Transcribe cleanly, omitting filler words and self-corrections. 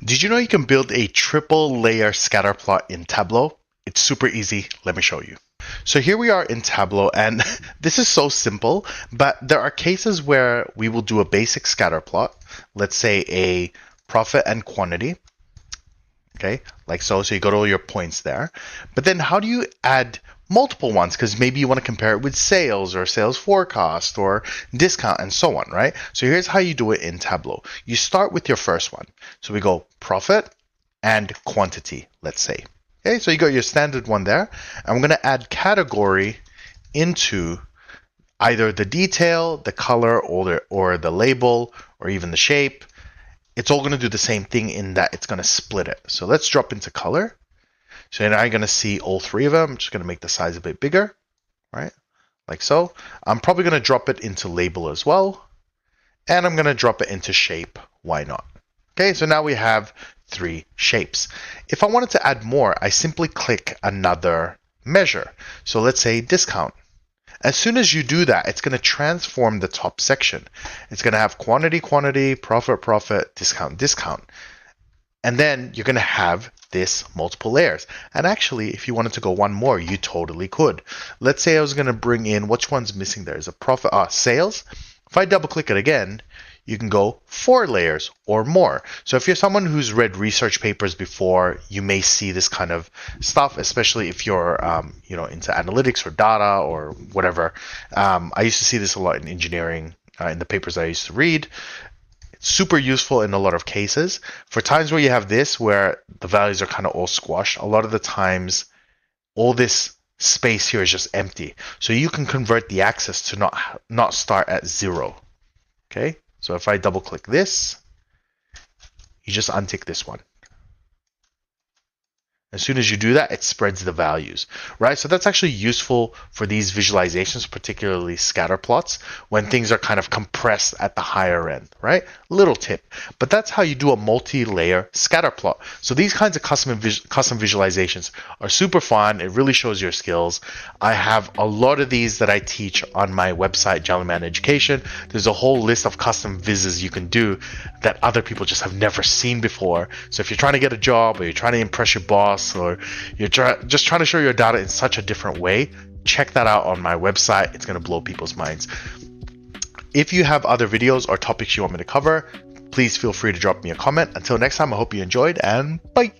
Did you know you can build a triple layer scatter plot in Tableau? It's super easy. Let me show you. So here we are in Tableau, and this is so simple, but there are cases where we will do a basic scatter plot. Let's say a profit and quantity. Okay, like so. So you got all your points there. But then how do you add multiple ones? Because maybe you want to compare it with sales or sales forecast or discount and so on, right? So here's how you do it in Tableau. You start with your first one. So we go profit and quantity, let's say. Okay, so you got your standard one there. I'm going to add category into either the detail, the color, or the label, or even the shape. It's all going to do the same thing in that it's going to split it. So let's drop into color. So now you're going to see all three of them. I'm just going to make the size a bit bigger, right? Like so. I'm probably going to drop it into label as well. And I'm going to drop it into shape. Why not? Okay, so now we have 3 shapes. If I wanted to add more, I simply click another measure. So let's say discount. As soon as you do that, it's going to transform the top section. It's going to have quantity, quantity, profit, profit, discount, discount. And then you're going to have this multiple layers. And actually, if you wanted to go one more, you totally could. Let's say I was going to bring in, which one's missing there? Is a profit, sales. If I double click it again, you can go 4 layers or more. So if you're someone who's read research papers before, you may see this kind of stuff, especially if you're into analytics or data or whatever. I used to see this a lot in engineering in the papers I used to read. It's super useful in a lot of cases. For times where you have this, where the values are kind of all squashed, a lot of the times all this space here is just empty. So you can convert the axis to not start at 0. Okay. So if I double click this, you just untick this one. As soon as you do that, it spreads the values, right? So that's actually useful for these visualizations, particularly scatter plots, when things are kind of compressed at the higher end, right? Little tip, but that's how you do a multi-layer scatter plot. So these kinds of custom visualizations are super fun. It really shows your skills. I have a lot of these that I teach on my website, Jellyman Education. There's a whole list of custom vizzes you can do that other people just have never seen before. So if you're trying to get a job or you're trying to impress your boss, or you're just trying to show your data in such a different way, check that out on my website. It's going to blow people's minds. If you have other videos or topics you want me to cover, please feel free to drop me a comment. Until next time, I hope you enjoyed, and bye.